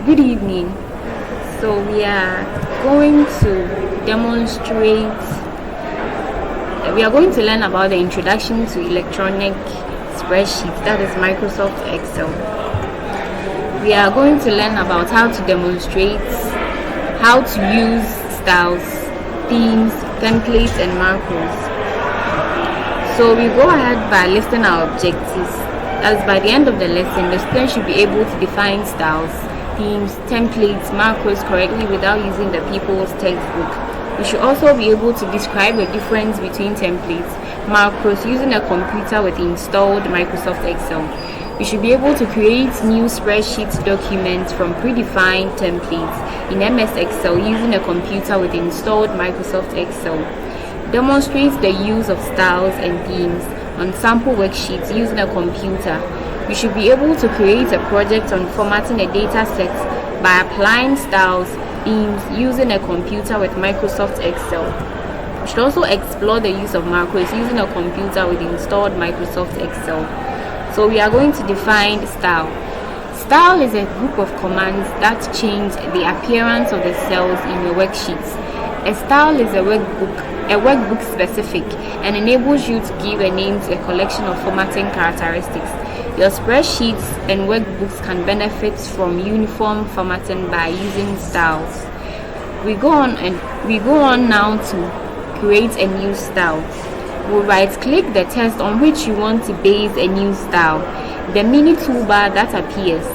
Good evening. So we are going to demonstrate, we are going to learn about the introduction to electronic spreadsheet, that is Microsoft Excel. We are going to learn about how to demonstrate how to use styles, themes, templates, and macros. So we go ahead by listing our objectives. As by the end of the lesson, the student should be able to define styles, themes, templates, macros correctly without using the people's textbook. We should also be able to describe the difference between templates, macros using a computer with installed Microsoft Excel. We should be able to create new spreadsheet documents from predefined templates in MS Excel using a computer with installed Microsoft Excel. Demonstrates the use of styles and themes on sample worksheets using a computer. We should be able to create a project on formatting a data set by applying styles, themes using a computer with Microsoft Excel. We should also explore the use of macros using a computer with installed Microsoft Excel. So we are going to define style. Style is a group of commands that change the appearance of the cells in your worksheets. A style is a workbook specific and enables you to give a name to a collection of formatting characteristics. Your spreadsheets and workbooks can benefit from uniform formatting by using styles. We go on now to create a new style. We'll right-click the text on which you want to base a new style. The mini toolbar that appears,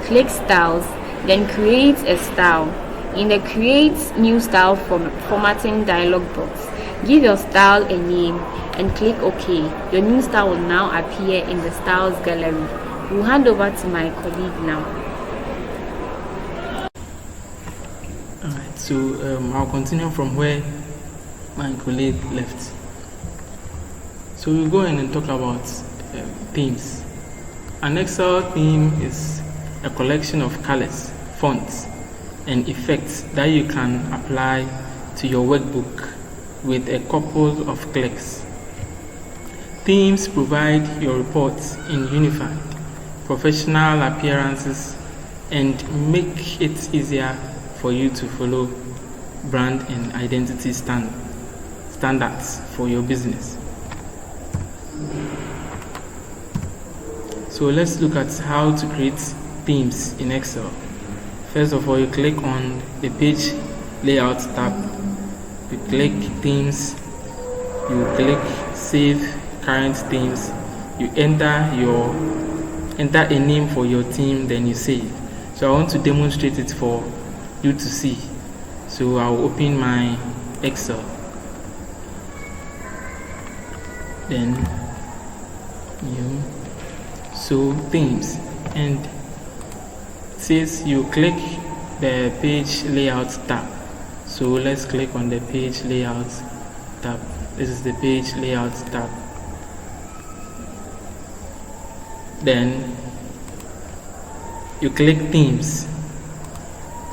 click Styles, then create a style. In the Create New Style formatting dialog box, give your style a name and click OK. Your new style will now appear in the Styles gallery. We'll hand over to my colleague now. Alright, so I'll continue from where my colleague left. So we'll go in and talk about themes. An Excel theme is a collection of colors, fonts, and effects that you can apply to your workbook with a couple of clicks. Themes provide your reports in unified, professional appearances and make it easier for you to follow brand and identity standards for your business. So let's look at how to create themes in Excel. First of all, you click on the page layout tab, you click themes, you click save current themes, you enter a name for your theme, then you save. So I want to demonstrate it for you to see. So I'll open my Excel, then new, so themes, and says you click the page layout tab. So let's click on the page layout tab. This is the page layout tab. Then you click themes.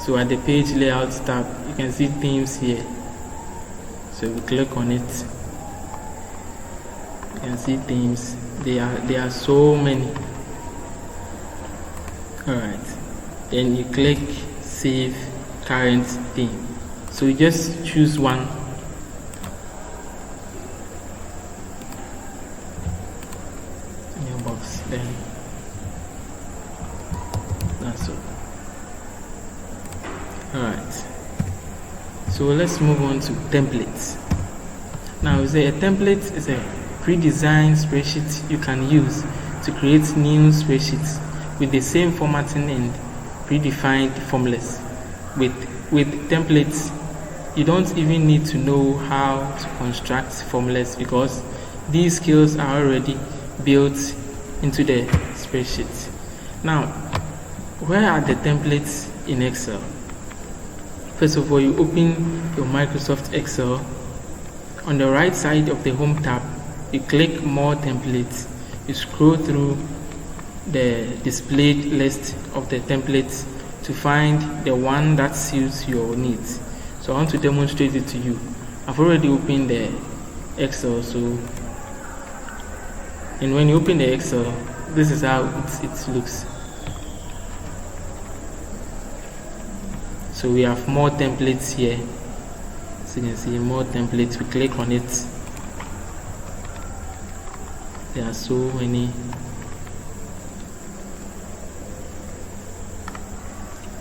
So at the page layout tab, you can see themes here. So we click on it. You can see themes. There are so many. Alright. Then you click save current theme. So you just choose one. New box. Then that's all. Alright. So let's move on to templates. Now a template is a pre-designed spreadsheet you can use to create new spreadsheets with the same formatting and predefined formulas. With templates, you don't even need to know how to construct formulas because these skills are already built into the spreadsheet. Now, where are the templates in Excel? First of all, you open your Microsoft Excel. On the right side of the Home tab, you click More Templates. You scroll through the displayed list of the templates to find the one that suits your needs. So I want to demonstrate it to you. I've already opened the Excel, and when you open the Excel, this is how it looks. So we have more templates here. So you can see more templates. We click on it. There are so many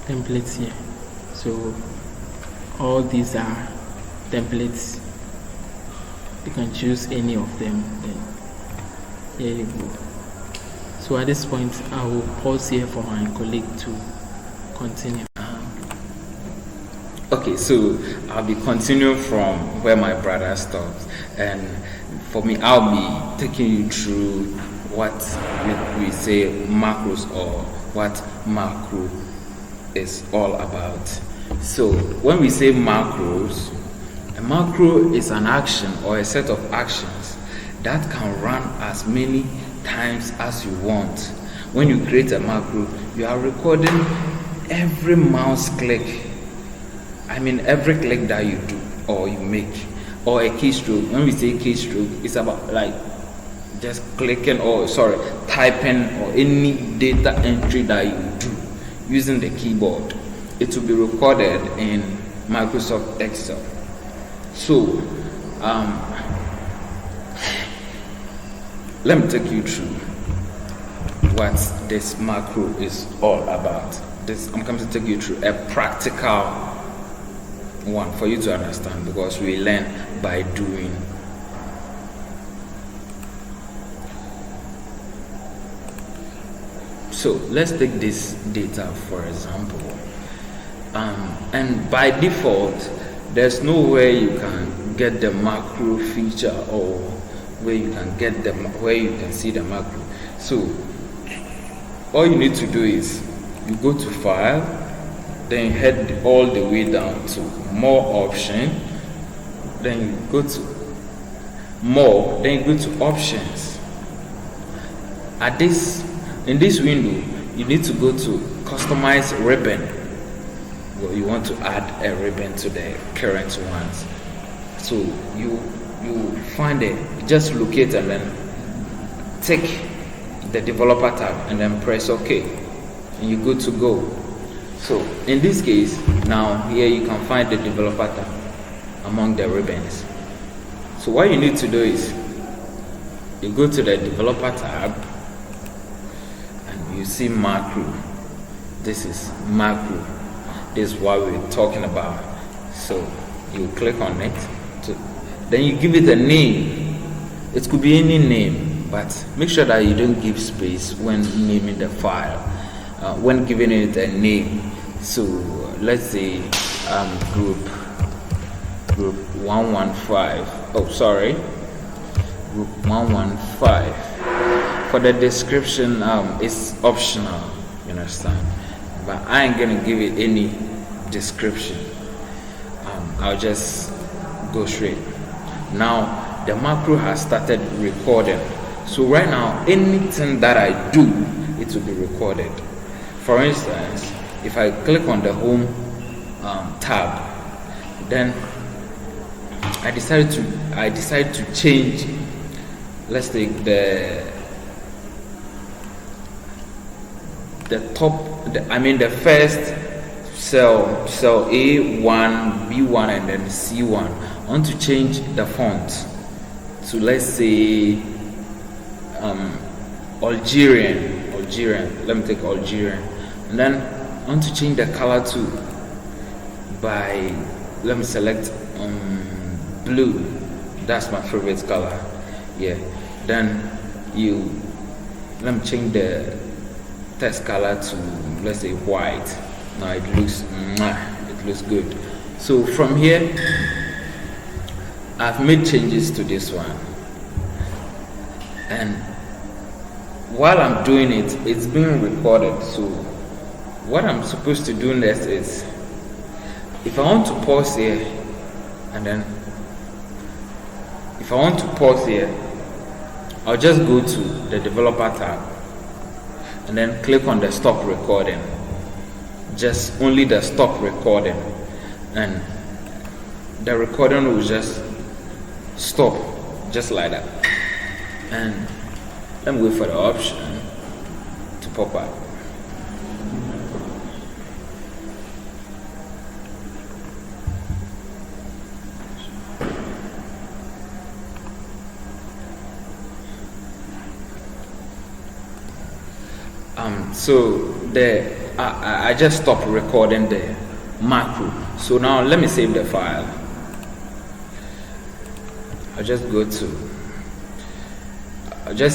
templates here. So all these are templates. You can choose any of them. Then here you go. So at this point, I will pause here for my colleague to continue. Okay, so I'll be continuing from where my brother stopped, and for me, I'll be taking you through what we say macros, or what macro is all about. So when we say macros, a macro is an action or a set of actions that can run as many times as you want. When you create a macro, you are recording every mouse click. Every click that you do or you make, or a keystroke. When we say keystroke, it's about like just clicking typing or any data entry that you do using the keyboard. It will be recorded in Microsoft Excel. So let me take you through what this macro is all about. I'm going to take you through a practical one for you to understand, because we learn by doing. So let's take this data for example, and by default there's no way you can get the macro feature, or where you can see the macro. So all you need to do is you go to File, then head all the way down to More Option, then you go to More, then you go to Options. In this window, you need to go to Customize Ribbon. Well, you want to add a ribbon to the current ones. So you find it, just locate and then take the Developer tab and then press OK, and you're good to go. So in this case, now here you can find the Developer tab among the ribbons. So what you need to do is you go to the Developer tab and you see macro. This is macro. This is what we're talking about. So you click on it, then you give it a name. It could be any name, but make sure that you don't give space when naming the file, when giving it a name. So let's say group 115. Group 115. For the description, it's optional, you understand, but I ain't gonna give it any description. I'll just go straight. Now the macro has started recording, so right now anything that I do, it will be recorded. For instance, if I click on the home tab, then I decide to change. Let's take the first cell A1, B1, and then C1. I want to change the font to, let's say, Algerian. Let me take Algerian, and then I want to change the color to let me select blue. That's my favorite color. Yeah. Then let me change the text color to, let's say, white. Now it looks good. So from here, I've made changes to this one, and while I'm doing it, it's being recorded. So what I'm supposed to do next is, if I want to pause here, I'll just go to the Developer tab and then click on the stop recording. Just only the stop recording, and the recording will just stop, just like that. And let me wait for the option to pop up. So I just stopped recording the macro. So now let me save the file. I'll just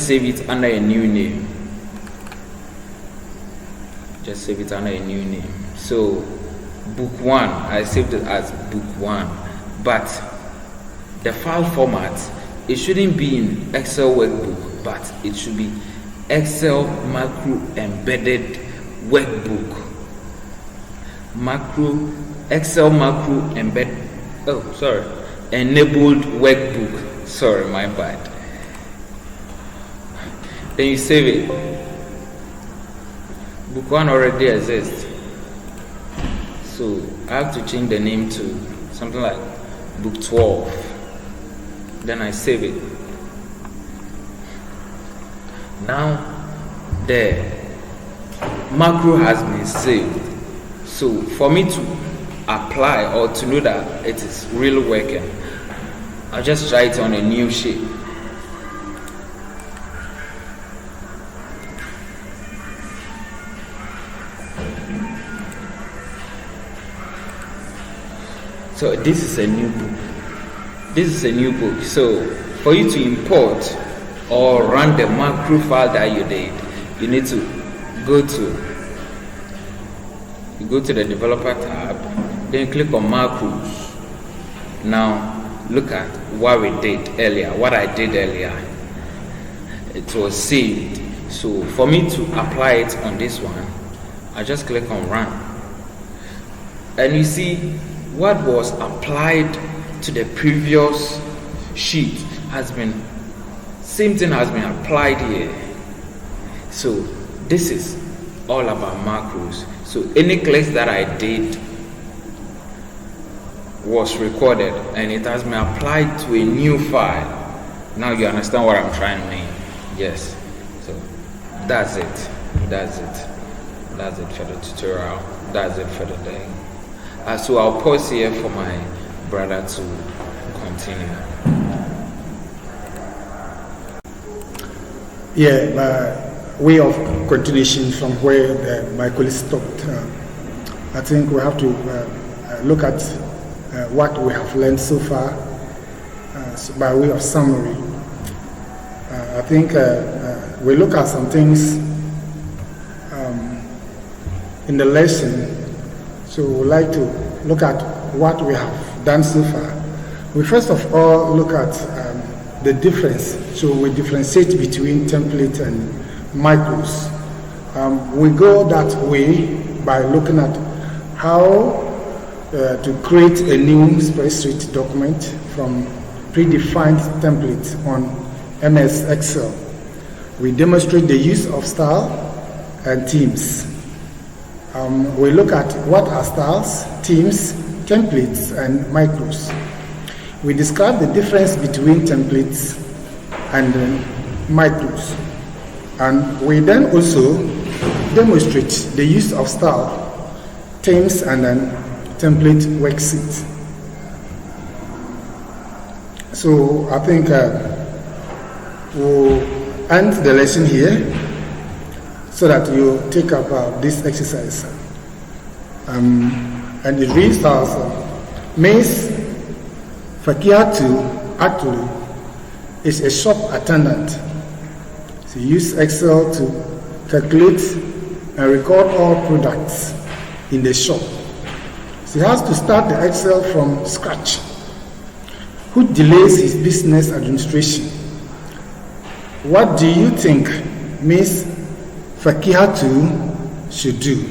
save it under a new name. So book 1, I saved it as book 1, but the file format, it shouldn't be in Excel workbook, but it should be Excel macro embedded workbook. Excel macro enabled workbook. Sorry, my bad. Then you save it. Book 1 already exists, so I have to change the name to something like book 12. Then I save it. Now the macro has been saved. So for me to apply or to know that it is really working, I'll just try it on a new sheet. So this is a new book. So for you to import or run the macro file that you did, you need to go to the developer tab, then click on macros. Now look at what I did earlier. It was saved. So for me to apply it on this one, I just click on run, and you see what was applied to the previous sheet same thing has been applied here. So this is all about macros. So any clicks that I did was recorded and it has been applied to a new file. Now you understand what I'm trying to mean. Yes. So that's it for the tutorial. That's it for the day. So I'll pause here for my brother to continue. Yeah, by way of continuation from where my colleague stopped, I think we have to look at what we have learned so far by way of summary. I think we look at some things in the lesson. So we would like to look at what we have done so far. We first of all look at the difference. So we differentiate between template and macros. We go that way by looking at how to create a new spreadsheet document from predefined templates on MS Excel. We demonstrate the use of style and themes. We look at what are styles, themes, templates, and macros. We describe the difference between templates and macros. And we then also demonstrate the use of style, themes, and then template worksheet. So I think we'll end the lesson here, so that you take up this exercise. And it reads as Ms. Fakiatu actually is a shop attendant. She uses Excel to calculate and record all products in the shop. She has to start the Excel from scratch, which delays his business administration. What do you think Ms. Fakihatu should do?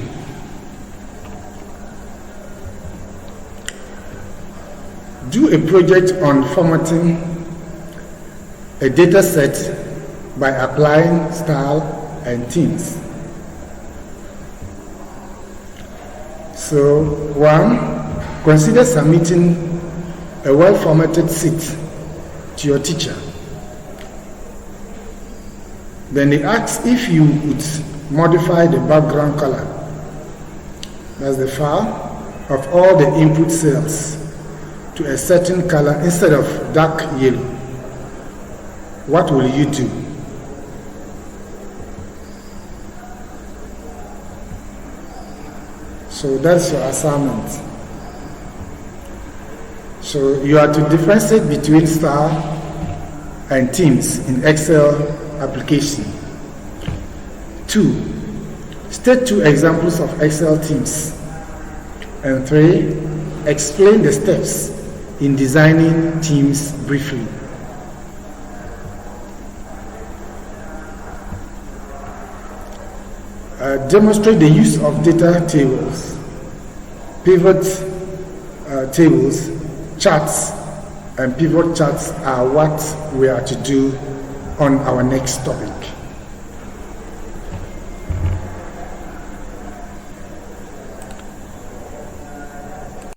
Do a project on formatting a data set by applying style and themes. So, 1, consider submitting a well-formatted sheet to your teacher. Then they ask if you would modify the background color. That's the file of all the input cells to a certain color instead of dark yellow. What will you do? So that's your assignment. So you are to differentiate between star and teams in Excel application. 2. State 2 examples of Excel teams. And 3. Explain the steps in designing teams briefly. Demonstrate the use of data tables, pivot tables, charts, and pivot charts are what we are to do on our next topic.